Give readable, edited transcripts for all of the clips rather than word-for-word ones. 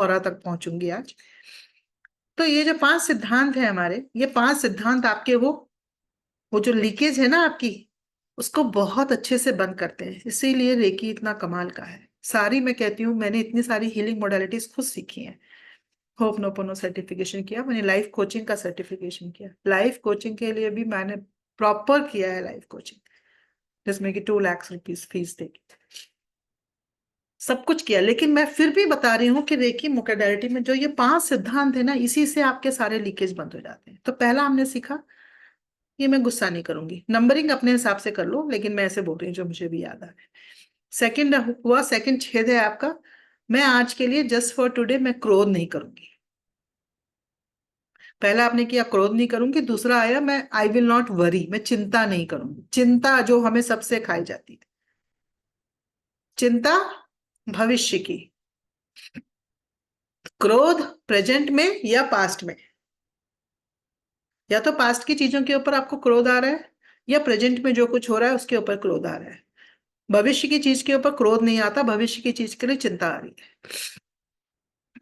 और तक पहुंचूंगी आज। तो ये जो 5 सिद्धांत है हमारे, ये 5 सिद्धांत आपके वो जो लीकेज है ना आपकी, उसको बहुत अच्छे से बंद करते हैं। इसीलिए रेकी इतना कमाल का है। सारी मैं कहती हूँ, मैंने इतनी सारी हीलिंग मोडालिटीज खुद सीखी हैं। होपनोपोनो सर्टिफिकेशन किया मैंने, लाइफ कोचिंग का सर्टिफिकेशन किया, लाइफ कोचिंग के लिए भी मैंने प्रॉपर किया है लाइफ कोचिंग, जिसमें कि 2 लाख रुपीज फीस देगी, सब कुछ किया। लेकिन मैं फिर भी बता रही हूँ कि रेकी मोडालिटी में जो ये 5 सिद्धांत है ना, इसी से आपके सारे लीकेज बंद हो जाते हैं। तो पहला हमने सीखा, ये मैं गुस्सा नहीं करूंगी, नंबरिंग अपने हिसाब से कर लो, लेकिन मैं ऐसे बोल रही हूँ जो मुझे भी याद आ रहा है। सेकंड हुआ, सेकंड छेद है आपका, मैं आज के लिए जस्ट फॉर टुडे मैं क्रोध नहीं करूंगी। पहला आपने किया क्रोध नहीं करूंगी, दूसरा आया मैं आई विल नॉट वरी, मैं चिंता नहीं करूंगी। चिंता जो हमें सबसे खाई जाती है, चिंता भविष्य की, क्रोध प्रेजेंट में या पास्ट में। या तो पास्ट की चीजों के ऊपर आपको क्रोध आ रहा है, या प्रेजेंट में जो कुछ हो रहा है उसके ऊपर क्रोध आ रहा है। भविष्य की चीज के ऊपर क्रोध नहीं आता, भविष्य की चीज के लिए चिंता आ रही है।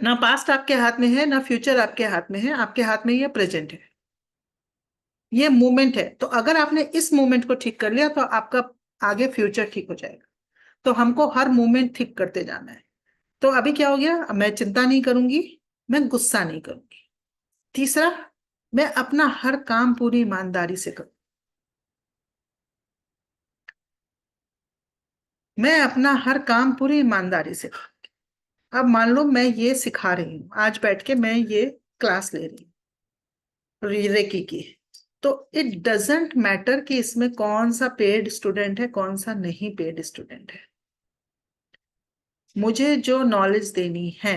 ना पास्ट आपके हाथ में है, ना फ्यूचर आपके हाथ में है, आपके हाथ में ये प्रेजेंट है, ये मूवमेंट है। तो अगर आपने इस मूवमेंट को ठीक कर लिया तो आपका आगे फ्यूचर ठीक हो जाएगा। तो हमको हर मूवमेंट ठीक करते जाना है। तो अभी क्या हो गया, अब मैं चिंता नहीं करूंगी, मैं गुस्सा नहीं करूंगी। तीसरा, मैं अपना हर काम पूरी ईमानदारी से करूं, मैं अपना हर काम पूरी ईमानदारी से करूं। अब मान लो मैं ये सिखा रही हूँ, आज बैठ के मैं ये क्लास ले रही हूँ रेकी की, तो इट डजेंट मैटर कि इसमें कौन सा पेड स्टूडेंट है कौन सा नहीं पेड स्टूडेंट है। मुझे जो नॉलेज देनी है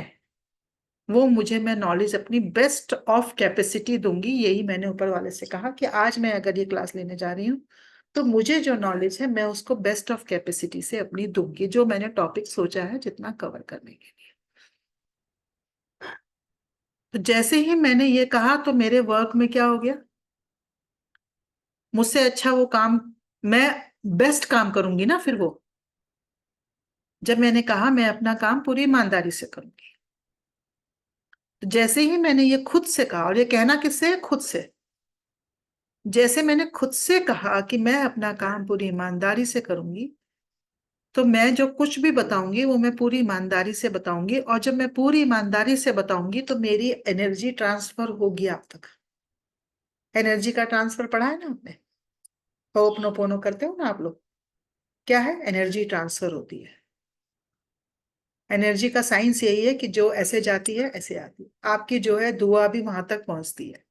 वो मुझे, मैं नॉलेज अपनी बेस्ट ऑफ कैपेसिटी दूंगी। यही मैंने ऊपर वाले से कहा कि आज मैं अगर ये क्लास लेने जा रही हूँ तो मुझे जो नॉलेज है मैं उसको बेस्ट ऑफ कैपेसिटी से अपनी दूंगी, जो मैंने टॉपिक सोचा है जितना कवर करने के लिए। तो जैसे ही मैंने ये कहा तो मेरे वर्क में क्या हो गया, मुझसे अच्छा वो काम, मैं बेस्ट काम करूंगी ना फिर वो। जब मैंने कहा मैं अपना काम पूरी ईमानदारी से करूंगी, तो जैसे ही मैंने ये खुद से कहा, और ये कहना किससे है, खुद से। जैसे मैंने खुद से कहा कि मैं अपना काम पूरी ईमानदारी से करूंगी, तो मैं जो कुछ भी बताऊंगी वो मैं पूरी ईमानदारी से बताऊंगी। और जब मैं पूरी ईमानदारी से बताऊंगी तो मेरी एनर्जी ट्रांसफर होगी आप तक। एनर्जी का ट्रांसफर पढ़ा है ना आपने, होपनोपोनो करते हो ना आप लोग, क्या है, एनर्जी ट्रांसफर होती है। एनर्जी का साइंस यही है कि जो ऐसे जाती है ऐसे आती है, आपकी जो है दुआ भी वहां तक पहुंचती है।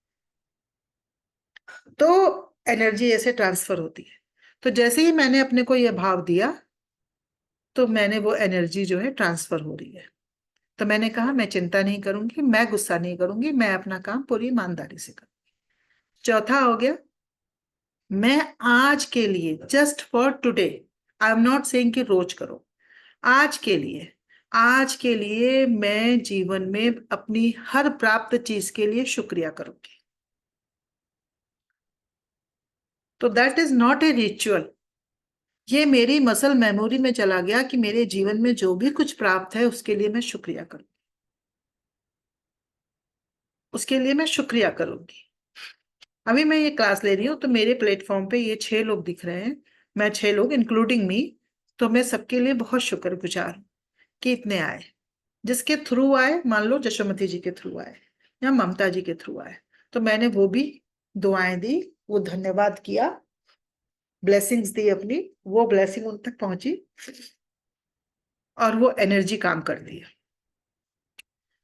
तो एनर्जी ऐसे ट्रांसफर होती है। तो जैसे ही मैंने अपने को यह भाव दिया तो मैंने वो एनर्जी जो है ट्रांसफर हो रही है। तो मैंने कहा मैं चिंता नहीं करूंगी, मैं गुस्सा नहीं करूंगी, मैं अपना काम पूरी ईमानदारी से करूंगी। चौथा हो गया, मैं आज के लिए just for today, I am not saying कि रोज करो, आज के लिए, आज के लिए मैं जीवन में अपनी हर प्राप्त चीज के लिए शुक्रिया करूंगी। तो that is not a ritual, ये मेरी मसल मेमोरी में चला गया कि मेरे जीवन में जो भी कुछ प्राप्त है उसके लिए मैं शुक्रिया करूं, उसके लिए मैं शुक्रिया करूंगी। अभी मैं ये क्लास ले रही हूँ तो मेरे प्लेटफॉर्म पे ये 6 लोग दिख रहे हैं, मैं 6 लोग इंक्लूडिंग मी। तो मैं सबके लिए बहुत शुक्रगुजार हूँ कि इतने आए। जिसके थ्रू आए, मान लो जशोमती जी के थ्रू आए या ममता जी के थ्रू आए, तो मैंने वो भी दुआएं दी, वो धन्यवाद किया, ब्लेसिंग्स दी अपनी, वो ब्लेसिंग उन तक पहुंची और वो एनर्जी काम कर दी।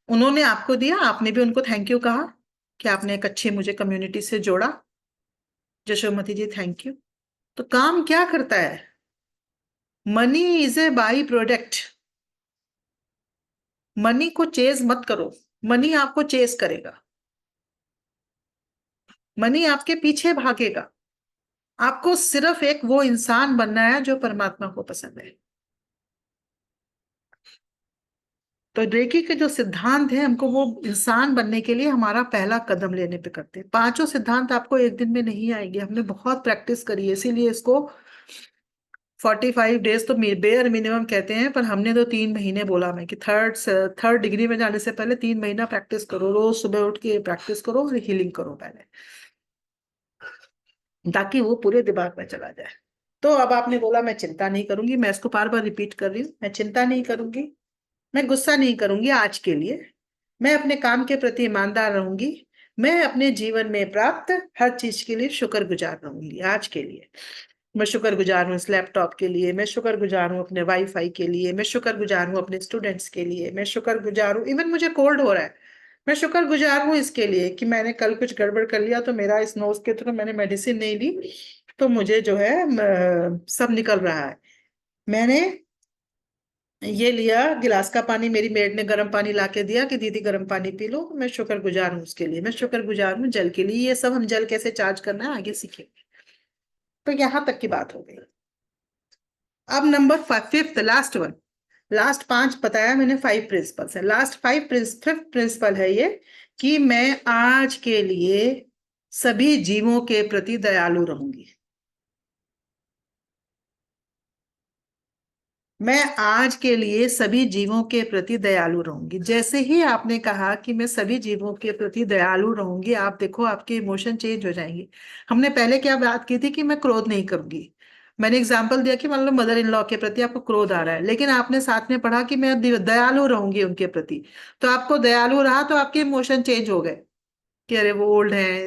उन्होंने आपको दिया, आपने भी उनको थैंक यू कहा कि आपने एक अच्छी मुझे कम्युनिटी से जोड़ा। जशोमती जी थैंक यू। तो काम क्या करता है, money is a by product. Money को चेज मत करो, मनी आपको चेज करेगा, मनी आपके पीछे भागेगा। आपको सिर्फ एक वो इंसान बनना है जो परमात्मा को पसंद है। तो रेकी के जो सिद्धांत हैं, हमको वो इंसान बनने के लिए हमारा पहला कदम लेने पे करते हैं। 5 सिद्धांत आपको एक दिन में नहीं आएंगे, हमने बहुत प्रैक्टिस करी है, इसीलिए इसको 45 डेज तो बेयर मिनिमम कहते हैं, पर हमने तो 3 महीने बोला मैं कि थर्ड डिग्री में जाने से पहले 3 महीना प्रैक्टिस करो, रोज सुबह उठ के प्रैक्टिस करो और हीलिंग करो पहले, ताकि वो पूरे दिमाग में चला जाए। तो अब आपने बोला मैं चिंता नहीं करूंगी, मैं इसको बार बार रिपीट कर रही हूँ, मैं चिंता नहीं करूंगी, मैं गुस्सा नहीं करूंगी आज के लिए, मैं अपने काम के प्रति ईमानदार रहूंगी, मैं अपने जीवन में प्राप्त हर चीज के लिए शुक्रगुजार रहूंगी आज के लिए। मैं शुक्रगुजार हूँ इस लैपटॉप के लिए, मैं शुक्रगुजार हूँ अपने वाईफाई के लिए, मैं शुक्रगुजार हूँ अपने स्टूडेंट्स के लिए, मैं शुक्रगुजार हूँ, इवन मुझे कोल्ड हो रहा है, मैं शुक्रगुजार हूँ इसके लिए कि मैंने कल कुछ गड़बड़ कर लिया तो मेरा इस नोज के थ्रू मैंने मेडिसिन नहीं ली, तो मुझे जो है सब निकल रहा है। मैंने ये लिया गिलास का पानी, मेरी मेड ने गर्म पानी ला के दिया कि दीदी गर्म पानी पी लो, मैं शुक्रगुजार हूँ उसके लिए, मैं शुक्रगुजार हूँ जल के लिए। ये सब हम जल कैसे चार्ज करना है आगे सीखेंगे। तो यहाँ तक की बात हो गई। अब number fifth, last one. Last 5 बताया मैंने, 5 प्रिंसिपल्स है, लास्ट फिफ्थ प्रिंसिपल है ये, कि मैं आज के लिए सभी जीवों के प्रति दयालु रहूंगी। मैं आज के लिए सभी जीवों के प्रति दयालु रहूंगी। जैसे ही आपने कहा कि मैं सभी जीवों के प्रति दयालु रहूंगी, आप देखो आपके इमोशन चेंज हो जाएंगे। हमने पहले क्या बात की थी कि मैं क्रोध नहीं करूंगी। मैंने एग्जाम्पल दिया कि मान लो मदर इन लॉ के प्रति आपको क्रोध आ रहा है, लेकिन आपने साथ में पढ़ा कि मैं दयालु रहूंगी उनके प्रति, तो आपको दयालु रहा तो आपके इमोशन चेंज हो गए कि अरे वो ओल्ड है,